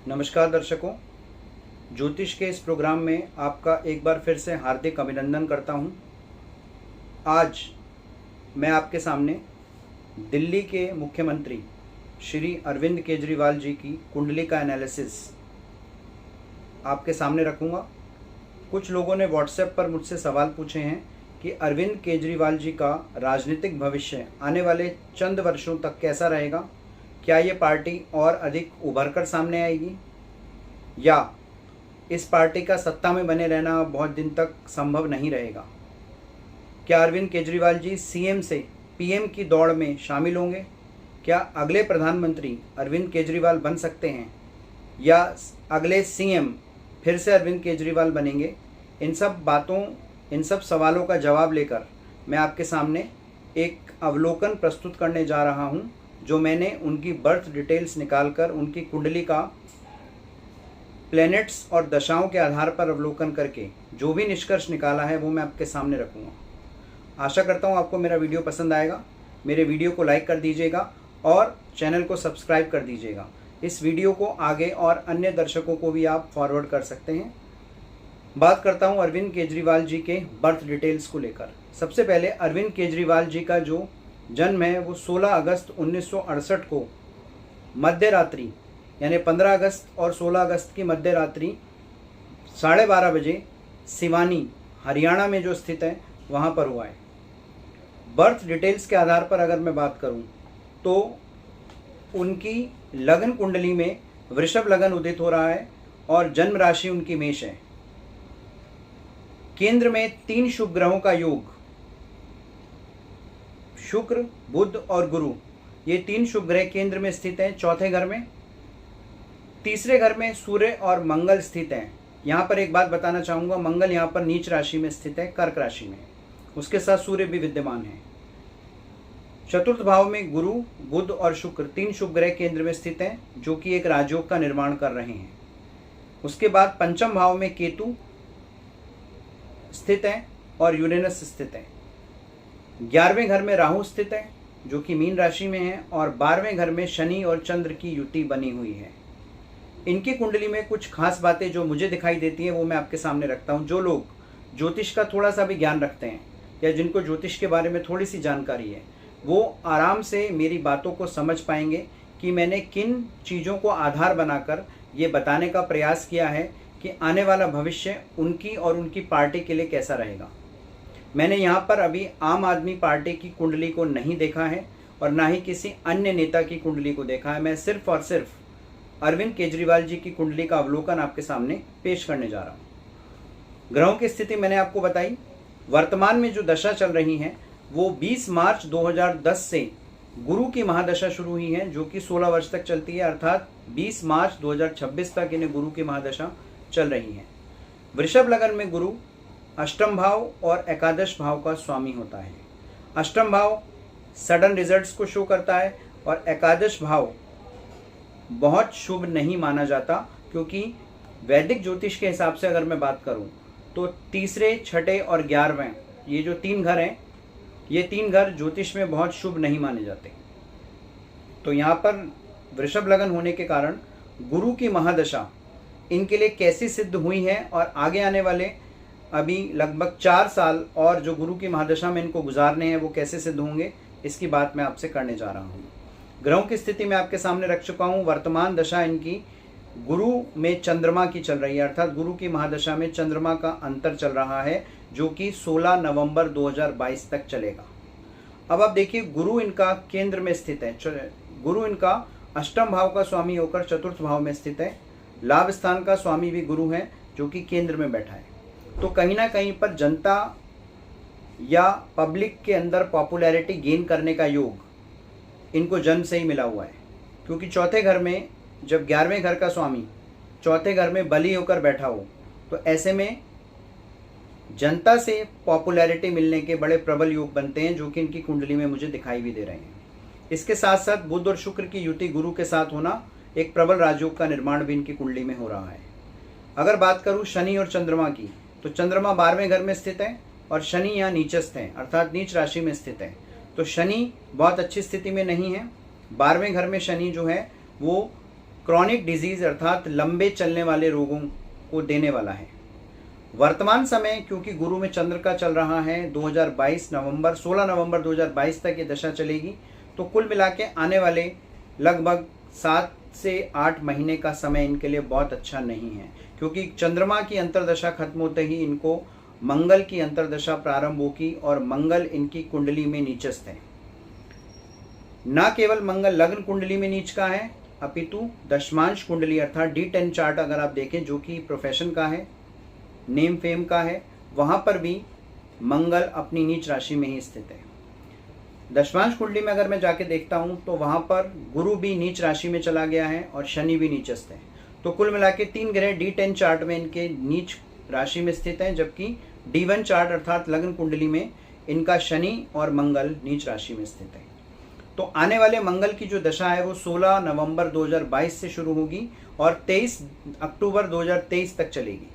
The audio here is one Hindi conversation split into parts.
नमस्कार दर्शकों, ज्योतिष के इस प्रोग्राम में आपका एक बार फिर से हार्दिक अभिनंदन करता हूं। आज मैं आपके सामने दिल्ली के मुख्यमंत्री श्री अरविंद केजरीवाल जी की कुंडली का एनालिसिस आपके सामने रखूंगा। कुछ लोगों ने व्हाट्सएप पर मुझसे सवाल पूछे हैं कि अरविंद केजरीवाल जी का राजनीतिक भविष्य आने वाले चंद वर्षों तक कैसा रहेगा। क्या ये पार्टी और अधिक उभर कर सामने आएगी या इस पार्टी का सत्ता में बने रहना बहुत दिन तक संभव नहीं रहेगा। क्या अरविंद केजरीवाल जी सीएम से पीएम की दौड़ में शामिल होंगे। क्या अगले प्रधानमंत्री अरविंद केजरीवाल बन सकते हैं या अगले सीएम फिर से अरविंद केजरीवाल बनेंगे। इन सब सवालों का जवाब लेकर मैं आपके सामने एक अवलोकन प्रस्तुत करने जा रहा हूं, जो मैंने उनकी बर्थ डिटेल्स निकालकर उनकी कुंडली का प्लैनेट्स और दशाओं के आधार पर अवलोकन करके जो भी निष्कर्ष निकाला है वो मैं आपके सामने रखूँगा। आशा करता हूँ आपको मेरा वीडियो पसंद आएगा। मेरे वीडियो को लाइक कर दीजिएगा और चैनल को सब्सक्राइब कर दीजिएगा। इस वीडियो को आगे और अन्य दर्शकों को भी आप फॉरवर्ड कर सकते हैं। बात करता हूँ अरविंद केजरीवाल जी के बर्थ डिटेल्स को लेकर। सबसे पहले अरविंद केजरीवाल जी का जो जन्म है वो 16 अगस्त 1968 को मध्य रात्रि यानी 15 अगस्त और 16 अगस्त की मध्य रात्रि 12:30 बजे सिवानी हरियाणा में जो स्थित है वहाँ पर हुआ है। बर्थ डिटेल्स के आधार पर अगर मैं बात करूँ तो उनकी लगन कुंडली में वृषभ लगन उदित हो रहा है और जन्म राशि उनकी मेष है। केंद्र में 3 शुभ ग्रहों का योग, शुक्र, बुध और गुरु, ये 3 शुभ ग्रह केंद्र में स्थित हैं। चौथे घर में, तीसरे घर में सूर्य और मंगल स्थित हैं। यहाँ पर एक बात बताना चाहूँगा, मंगल यहाँ पर नीच राशि में स्थित है, कर्क राशि में। उसके साथ सूर्य भी विद्यमान है। चतुर्थ भाव में गुरु, बुध और शुक्र 3 शुभ ग्रह केंद्र में स्थित हैं, जो कि एक राजयोग का निर्माण कर रहे हैं। उसके बाद पंचम भाव में केतु स्थित है और यूरेनस स्थित है। 11वें घर में राहु स्थित है जो कि मीन राशि में है और 12वें घर में शनि और चंद्र की युति बनी हुई है। इनकी कुंडली में कुछ खास बातें जो मुझे दिखाई देती हैं वो मैं आपके सामने रखता हूं। जो लोग ज्योतिष का थोड़ा सा भी ज्ञान रखते हैं या जिनको ज्योतिष के बारे में थोड़ी सी जानकारी है, वो आराम से मेरी बातों को समझ पाएंगे कि मैंने किन चीज़ों को आधार बनाकर ये बताने का प्रयास किया है कि आने वाला भविष्य उनकी और उनकी पार्टी के लिए कैसा रहेगा। मैंने यहाँ पर अभी आम आदमी पार्टी की कुंडली को नहीं देखा है और ना ही किसी अन्य नेता की कुंडली को देखा है। मैं सिर्फ और सिर्फ अरविंद केजरीवाल जी की कुंडली का अवलोकन आपके सामने पेश करने जा रहा हूँ। ग्रहों की स्थिति मैंने आपको बताई। वर्तमान में जो दशा चल रही है वो 20 मार्च 2010 से गुरु की महादशा शुरू हुई है, जो कि 16 वर्ष तक चलती है, अर्थात 20 मार्च 2026 तक इन्हें गुरु की महादशा चल रही है। वृषभ लगन में गुरु अष्टम भाव और एकादश भाव का स्वामी होता है। अष्टम भाव सडन रिजल्ट्स को शो करता है और एकादश भाव बहुत शुभ नहीं माना जाता, क्योंकि वैदिक ज्योतिष के हिसाब से अगर मैं बात करूं तो तीसरे, छठे और 11वें ये जो 3 घर हैं, ये 3 घर ज्योतिष में बहुत शुभ नहीं माने जाते। तो यहाँ पर वृषभ लगन होने के कारण गुरु की महादशा इनके लिए कैसी सिद्ध हुई है और आगे आने वाले अभी लगभग 4 साल और जो गुरु की महादशा में इनको गुजारने हैं वो कैसे सिद्ध होंगे, इसकी बात मैं आपसे करने जा रहा हूँ। ग्रहों की स्थिति मैं आपके सामने रख चुका हूँ। वर्तमान दशा इनकी गुरु में चंद्रमा की चल रही है, अर्थात गुरु की महादशा में चंद्रमा का अंतर चल रहा है, जो कि 16 नवंबर 2022 तक चलेगा। अब आप देखिए, गुरु इनका केंद्र में स्थित है। गुरु इनका अष्टम भाव का स्वामी होकर चतुर्थ भाव में स्थित है। लाभ स्थान का स्वामी भी गुरु है, जो कि केंद्र में बैठा है। तो कहीं ना कहीं पर जनता या पब्लिक के अंदर पॉपुलैरिटी गेन करने का योग इनको जन्म से ही मिला हुआ है, क्योंकि चौथे घर में जब 11वें घर का स्वामी चौथे घर में बली होकर बैठा हो तो ऐसे में जनता से पॉपुलैरिटी मिलने के बड़े प्रबल योग बनते हैं, जो कि इनकी कुंडली में मुझे दिखाई भी दे रहे हैं। इसके साथ साथ बुध और शुक्र की युति गुरु के साथ होना एक प्रबल राजयोग का निर्माण भी इनकी कुंडली में हो रहा है। अगर बात करूं शनि और चंद्रमा की, तो चंद्रमा 12वें घर में स्थित है और शनि यहाँ नीचस्थ है, अर्थात नीच राशि में स्थित है। तो शनि बहुत अच्छी स्थिति में नहीं है। 12वें घर में शनि जो है वो क्रॉनिक डिजीज अर्थात लंबे चलने वाले रोगों को देने वाला है। वर्तमान समय क्योंकि गुरु में चंद्र का चल रहा है 16 नवंबर 2022 तक ये दशा चलेगी, तो कुल मिला के आने वाले लगभग 7 से 8 महीने का समय इनके लिए बहुत अच्छा नहीं है, क्योंकि चंद्रमा की अंतर्दशा खत्म होते ही इनको मंगल की अंतर्दशा प्रारंभ होगी और मंगल इनकी कुंडली में नीचस्थ है। न केवल मंगल लग्न कुंडली में नीच का है, अपितु दशमांश कुंडली अर्थात D10 चार्ट अगर आप देखें जो कि प्रोफेशन का है, नेम फेम का है, वहां पर भी मंगल अपनी नीच राशि में ही स्थित है। दशमांश कुंडली में अगर मैं जाके देखता हूं तो वहां पर गुरु भी नीच राशि में चला गया है और शनि भी नीचस्थ है। तो कुल मिला के 3 ग्रह D10 चार्ट में इनके नीच राशि में स्थित हैं, जबकि D1 चार्ट अर्थात लग्न कुंडली में इनका शनि और मंगल नीच राशि में स्थित है। तो आने वाले मंगल की जो दशा है वो 16 नवंबर 2022 से शुरू होगी और 23 अक्टूबर 2023 तक चलेगी,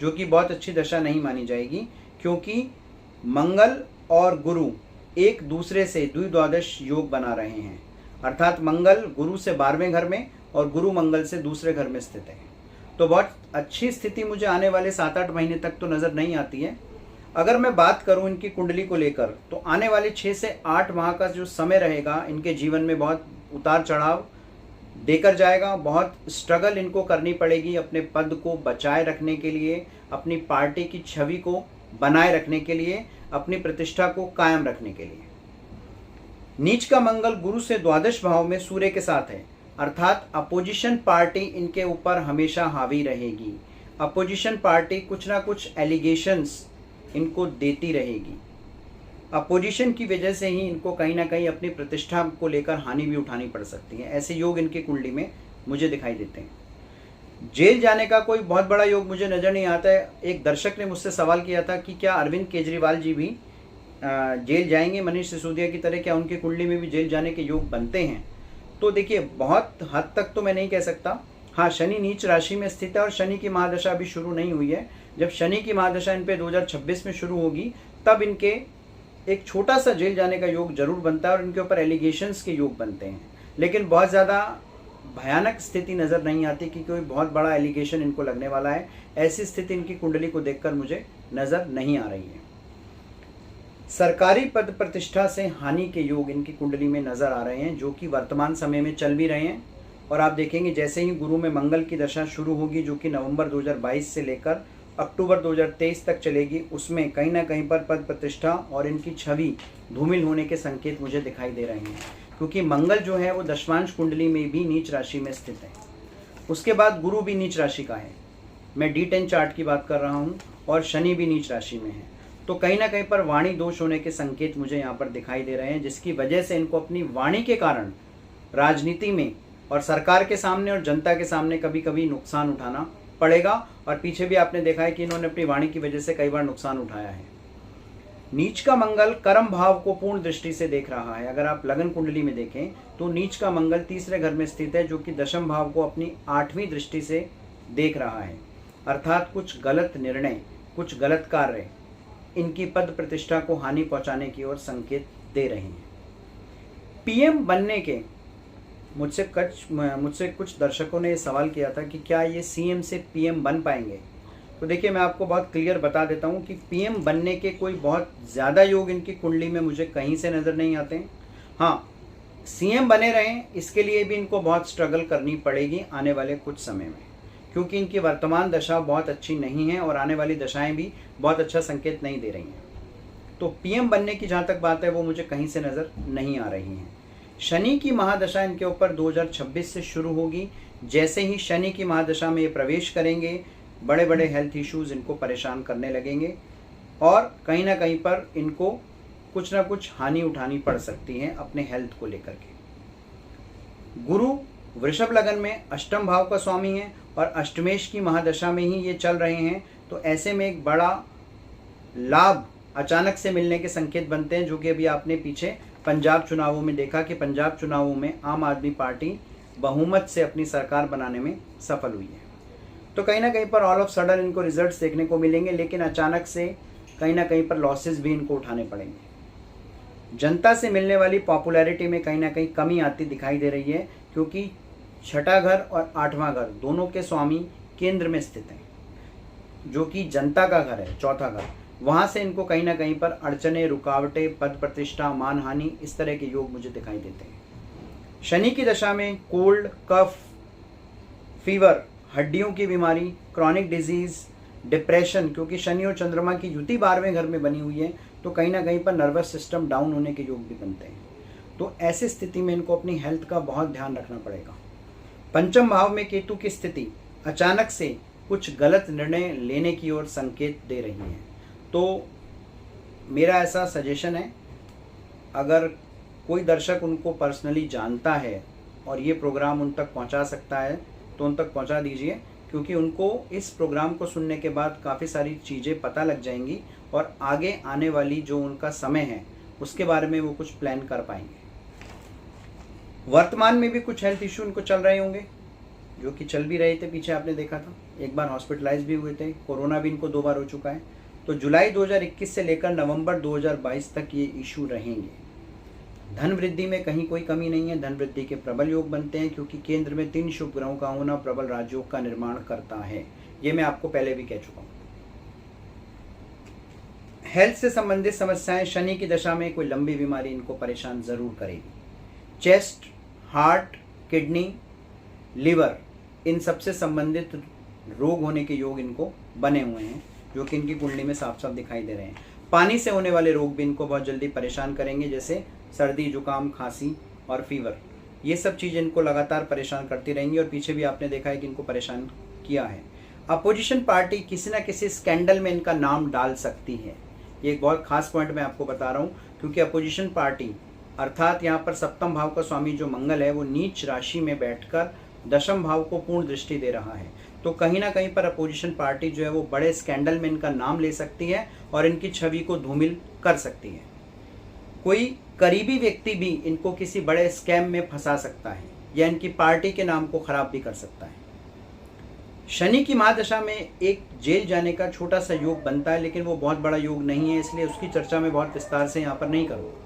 जो कि बहुत अच्छी दशा नहीं मानी जाएगी, क्योंकि मंगल और गुरु एक दूसरे से द्विद्वादश योग बना रहे हैं, अर्थात मंगल गुरु से 12वें घर में और गुरु मंगल से दूसरे घर में स्थित है। तो बहुत अच्छी स्थिति मुझे आने वाले 7-8 महीने तक तो नज़र नहीं आती है। अगर मैं बात करूं इनकी कुंडली को लेकर, तो आने वाले 6 से 8 माह का जो समय रहेगा इनके जीवन में बहुत उतार चढ़ाव देकर जाएगा। बहुत स्ट्रगल इनको करनी पड़ेगी अपने पद को बचाए रखने के लिए, अपनी पार्टी की छवि को बनाए रखने के लिए, अपनी प्रतिष्ठा को कायम रखने के लिए। नीच का मंगल गुरु से द्वादश भाव में सूर्य के साथ है, अर्थात अपोजिशन पार्टी इनके ऊपर हमेशा हावी रहेगी। अपोजिशन पार्टी कुछ ना कुछ एलिगेशंस इनको देती रहेगी। अपोजिशन की वजह से ही इनको कहीं ना कहीं अपनी प्रतिष्ठा को लेकर हानि भी उठानी पड़ सकती है। ऐसे योग इनकी कुंडली में मुझे दिखाई देते हैं। जेल जाने का कोई बहुत बड़ा योग मुझे नज़र नहीं आता है। एक दर्शक ने मुझसे सवाल किया था कि क्या अरविंद केजरीवाल जी भी जेल जाएंगे मनीष सिसोदिया की तरह, क्या उनकी कुंडली में भी जेल जाने के योग बनते हैं? तो देखिए, बहुत हद तक तो मैं नहीं कह सकता। हाँ, शनि नीच राशि में स्थित है और शनि की महादशा अभी शुरू नहीं हुई है। जब शनि की महादशा इन पे 2026 में शुरू होगी, तब इनके एक छोटा सा जेल जाने का योग जरूर बनता है और इनके ऊपर एलिगेशंस के योग बनते हैं, लेकिन बहुत ज़्यादा भयानक स्थिति नज़र नहीं आती कि कोई बहुत बड़ा एलिगेशन इनको लगने वाला है। ऐसी स्थिति इनकी कुंडली को देखकर मुझे नज़र नहीं आ रही है। सरकारी पद प्रतिष्ठा से हानि के योग इनकी कुंडली में नज़र आ रहे हैं, जो कि वर्तमान समय में चल भी रहे हैं। और आप देखेंगे जैसे ही गुरु में मंगल की दशा शुरू होगी, जो कि नवंबर 2022 से लेकर अक्टूबर 2023 तक चलेगी, उसमें कहीं ना कहीं पर पद प्रतिष्ठा और इनकी छवि धूमिल होने के संकेत मुझे दिखाई दे रहे हैं, क्योंकि मंगल जो है वो दशमांश कुंडली में भी नीच राशि में स्थित है। उसके बाद गुरु भी नीच राशि का है, मैं D10 चार्ट की बात कर रहा हूँ, और शनि भी नीच राशि में है। तो कहीं ना कहीं पर वाणी दोष होने के संकेत मुझे यहाँ पर दिखाई दे रहे हैं, जिसकी वजह से इनको अपनी वाणी के कारण राजनीति में और सरकार के सामने और जनता के सामने कभी कभी नुकसान उठाना पड़ेगा। और पीछे भी आपने देखा है कि इन्होंने अपनी वाणी की वजह से कई बार नुकसान उठाया है। नीच का मंगल कर्म भाव को पूर्ण दृष्टि से देख रहा है। अगर आप लगन कुंडली में देखें तो नीच का मंगल तीसरे घर में स्थित है, जो कि दशम भाव को अपनी 8वीं दृष्टि से देख रहा है, अर्थात कुछ गलत निर्णय, कुछ गलत कार्य इनकी पद प्रतिष्ठा को हानि पहुंचाने की ओर संकेत दे रहे हैं। पीएम बनने के मुझसे कुछ दर्शकों ने सवाल किया था कि क्या ये सीएम से पीएम बन पाएंगे। तो देखिए, मैं आपको बहुत क्लियर बता देता हूँ कि पीएम बनने के कोई बहुत ज़्यादा योग इनकी कुंडली में मुझे कहीं से नज़र नहीं आते हैं। हाँ, सीएम बने रहें इसके लिए भी इनको बहुत स्ट्रगल करनी पड़ेगी आने वाले कुछ समय में, क्योंकि इनकी वर्तमान दशा बहुत अच्छी नहीं है और आने वाली दशाएं भी बहुत अच्छा संकेत नहीं दे रही हैं। तो पीएम बनने की जहाँ तक बात है वो मुझे कहीं से नज़र नहीं आ रही हैं। शनि की महादशा इनके ऊपर 2026 से शुरू होगी। जैसे ही शनि की महादशा में ये प्रवेश करेंगे, बड़े बड़े हेल्थ इश्यूज़ इनको परेशान करने लगेंगे और कहीं ना कहीं पर इनको कुछ ना कुछ हानि उठानी पड़ सकती है अपने हेल्थ को लेकर के। गुरु वृषभ लगन में अष्टम भाव का स्वामी है और अष्टमेश की महादशा में ही ये चल रहे हैं, तो ऐसे में एक बड़ा लाभ अचानक से मिलने के संकेत बनते हैं, जो कि अभी आपने पीछे पंजाब चुनावों में देखा कि पंजाब चुनावों में आम आदमी पार्टी बहुमत से अपनी सरकार बनाने में सफल हुई है। तो कहीं ना कहीं पर ऑल ऑफ सडन इनको रिजल्ट्स देखने को मिलेंगे, लेकिन अचानक से कहीं ना कहीं पर लॉसेस भी इनको उठाने पड़ेंगे। जनता से मिलने वाली पॉपुलैरिटी में कहीं ना कहीं कमी आती दिखाई दे रही है, क्योंकि छठा घर और आठवां घर दोनों के स्वामी केंद्र में स्थित हैं, जो कि जनता का घर है, चौथा घर। वहाँ से इनको कहीं ना कहीं पर अड़चने, रुकावटें, पद प्रतिष्ठा, मानहानि, इस तरह के योग मुझे दिखाई देते हैं। शनि की दशा में कोल्ड, कफ, फीवर, हड्डियों की बीमारी, क्रॉनिक डिजीज, डिप्रेशन, क्योंकि शनि और चंद्रमा की युति 12वें घर में बनी हुई है, तो कहीं ना कहीं पर नर्वस सिस्टम डाउन होने के योग भी बनते हैं। तो ऐसी स्थिति में इनको अपनी हेल्थ का बहुत ध्यान रखना पड़ेगा। पंचम भाव में केतु की स्थिति अचानक से कुछ गलत निर्णय लेने की ओर संकेत दे रही है। तो मेरा ऐसा सजेशन है, अगर कोई दर्शक उनको पर्सनली जानता है और ये प्रोग्राम उन तक पहुंचा सकता है तो उन तक पहुंचा दीजिए, क्योंकि उनको इस प्रोग्राम को सुनने के बाद काफ़ी सारी चीज़ें पता लग जाएंगी और आगे आने वाली जो उनका समय है उसके बारे में वो कुछ प्लान कर पाएंगे। वर्तमान में भी कुछ हेल्थ इश्यू उनको चल रहे होंगे, जो कि चल भी रहे थे, पीछे आपने देखा था, एक बार हॉस्पिटलाइज भी हुए थे, कोरोना भी इनको 2 बार हो चुका है। तो जुलाई 2021 से लेकर नवंबर 2022 तक ये इशू रहेंगे। धन वृद्धि में कहीं कोई कमी नहीं है, धन वृद्धि के प्रबल योग बनते हैं, क्योंकि केंद्र में 3 शुभ ग्रहों का होना प्रबल राजयोग का निर्माण करता है। ये मैं आपको पहले भी कह चुका हूँ। हेल्थ से संबंधित समस्याएं, शनि की दशा में कोई लंबी बीमारी इनको परेशान जरूर करेगी। चेस्ट, हार्ट, किडनी, लिवर, इन सबसे संबंधित रोग होने के योग इनको बने हुए हैं, जो कि इनकी कुंडली में साफ साफ दिखाई दे रहे हैं। पानी से होने वाले रोग भी इनको बहुत जल्दी परेशान करेंगे, जैसे सर्दी, जुकाम, खांसी और फीवर। ये सब चीज़ इनको लगातार परेशान करती रहेंगी और पीछे भी आपने देखा है कि इनको परेशान किया है। अपोजिशन पार्टी किसी न किसी स्कैंडल में इनका नाम डाल सकती है। ये एक बहुत खास पॉइंट मैं आपको बता रहा हूँ, क्योंकि अपोजिशन पार्टी अर्थात यहाँ पर सप्तम भाव का स्वामी जो मंगल है वो नीच राशि में बैठकर दशम भाव को पूर्ण दृष्टि दे रहा है। तो कहीं ना कहीं पर अपोजिशन पार्टी जो है वो बड़े स्कैंडल में इनका नाम ले सकती है और इनकी छवि को धूमिल कर सकती है। कोई करीबी व्यक्ति भी इनको किसी बड़े स्कैम में फंसा सकता है या इनकी पार्टी के नाम को खराब भी कर सकता है। शनि की महादशा में एक जेल जाने का छोटा सा योग बनता है, लेकिन वो बहुत बड़ा योग नहीं है, इसलिए उसकी चर्चा मैं बहुत विस्तार से यहाँ पर नहीं करूँगा।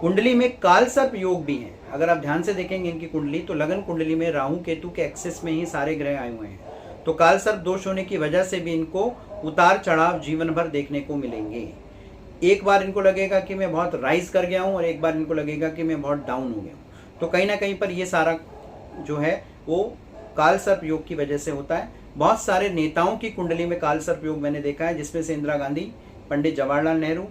कुंडली में काल सर्प योग भी है। अगर आप ध्यान से देखेंगे इनकी कुंडली, तो लगन कुंडली में राहु केतु के एक्सेस में ही सारे ग्रह आए हुए हैं। तो काल सर्प दोष होने की वजह से भी इनको उतार चढ़ाव जीवन भर देखने को मिलेंगे। एक बार इनको लगेगा कि मैं बहुत राइज कर गया हूँ और एक बार इनको लगेगा कि मैं बहुत डाउन हो गया हूँ। तो कहीं ना कहीं पर ये सारा जो है वो काल सर्प योग की वजह से होता है। बहुत सारे नेताओं की कुंडली में काल सर्प योग मैंने देखा है, जिसमें से इंदिरा गांधी, पंडित जवाहरलाल नेहरू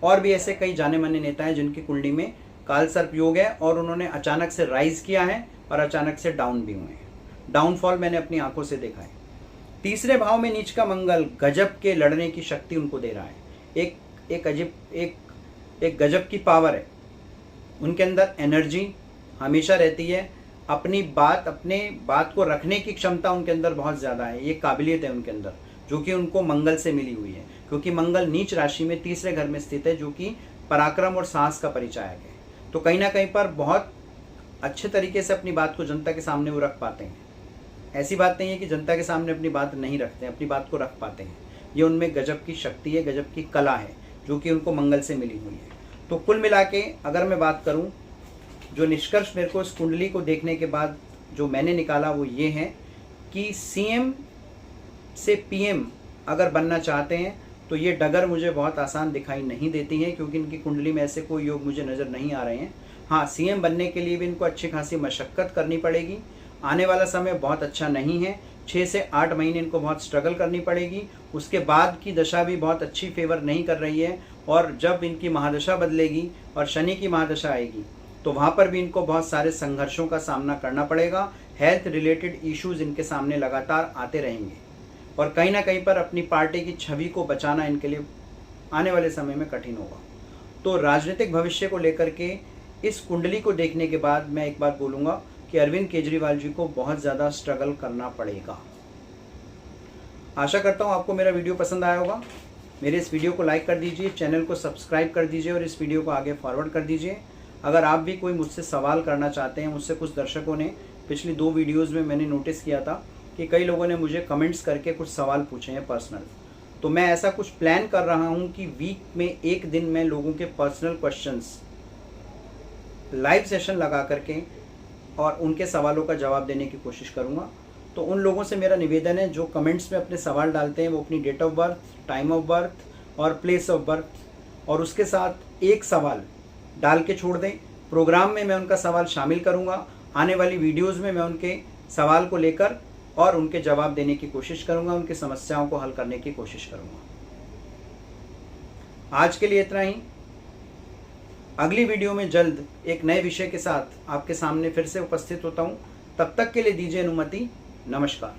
और भी ऐसे कई जाने माने नेता हैं जिनकी कुंडली में काल सर्प योग है और उन्होंने अचानक से राइज किया है और अचानक से डाउन भी हुए हैं। डाउनफॉल मैंने अपनी आंखों से देखा है। तीसरे भाव में नीच का मंगल गजब के लड़ने की शक्ति उनको दे रहा है। एक गजब की पावर है उनके अंदर, एनर्जी हमेशा रहती है, अपने बात को रखने की क्षमता उनके अंदर बहुत ज़्यादा है। ये काबिलियत है उनके अंदर, जो कि उनको मंगल से मिली हुई है, क्योंकि मंगल नीच राशि में तीसरे घर में स्थित है, जो कि पराक्रम और साहस का परिचायक है। तो कहीं ना कहीं पर बहुत अच्छे तरीके से अपनी बात को जनता के सामने वो रख पाते हैं। ऐसी बात नहीं है कि जनता के सामने अपनी बात नहीं रखते हैं, अपनी बात को रख पाते हैं। ये उनमें गजब की शक्ति है, गजब की कला है, जो कि उनको मंगल से मिली हुई है। तो कुल मिला के अगर मैं बात करूं, जो निष्कर्ष मेरे को इस कुंडली को देखने के बाद जो मैंने निकाला वो ये है कि सीएम से पीएम अगर बनना चाहते हैं तो ये डगर मुझे बहुत आसान दिखाई नहीं देती है, क्योंकि इनकी कुंडली में ऐसे कोई योग मुझे नज़र नहीं आ रहे हैं। हाँ, सीएम बनने के लिए भी इनको अच्छी खासी मशक्क़त करनी पड़ेगी। आने वाला समय बहुत अच्छा नहीं है, 6 से 8 महीने इनको बहुत स्ट्रगल करनी पड़ेगी। उसके बाद की दशा भी बहुत अच्छी फेवर नहीं कर रही है, और जब इनकी महादशा बदलेगी और शनि की महादशा आएगी तो वहाँ पर भी इनको बहुत सारे संघर्षों का सामना करना पड़ेगा। हेल्थ रिलेटेड इश्यूज इनके सामने लगातार आते रहेंगे और कहीं ना कहीं पर अपनी पार्टी की छवि को बचाना इनके लिए आने वाले समय में कठिन होगा। तो राजनीतिक भविष्य को लेकर के इस कुंडली को देखने के बाद मैं एक बात बोलूँगा कि अरविंद केजरीवाल जी को बहुत ज़्यादा स्ट्रगल करना पड़ेगा। आशा करता हूँ आपको मेरा वीडियो पसंद आया होगा। मेरे इस वीडियो को लाइक कर दीजिए, चैनल को सब्सक्राइब कर दीजिए और इस वीडियो को आगे फॉरवर्ड कर दीजिए। अगर आप भी कोई मुझसे सवाल करना चाहते हैं, मुझसे कुछ दर्शकों ने पिछली 2 वीडियोज़ में मैंने नोटिस किया था कि कई लोगों ने मुझे कमेंट्स करके कुछ सवाल पूछे हैं पर्सनल, तो मैं ऐसा कुछ प्लान कर रहा हूं कि वीक में एक दिन मैं लोगों के पर्सनल क्वेश्चंस लाइव सेशन लगा करके और उनके सवालों का जवाब देने की कोशिश करूँगा। तो उन लोगों से मेरा निवेदन है जो कमेंट्स में अपने सवाल डालते हैं वो अपनी date of birth, time of birth और प्लेस ऑफ बर्थ और उसके साथ एक सवाल डाल के छोड़ दें। प्रोग्राम में मैं उनका सवाल शामिल करूँगा। आने वाली वीडियोज़ में मैं उनके सवाल को लेकर और उनके जवाब देने की कोशिश करूँगा, उनकी समस्याओं को हल करने की कोशिश करूँगा। आज के लिए इतना ही। अगली वीडियो में जल्द एक नए विषय के साथ आपके सामने फिर से उपस्थित होता हूँ। तब तक के लिए दीजिए अनुमति। नमस्कार।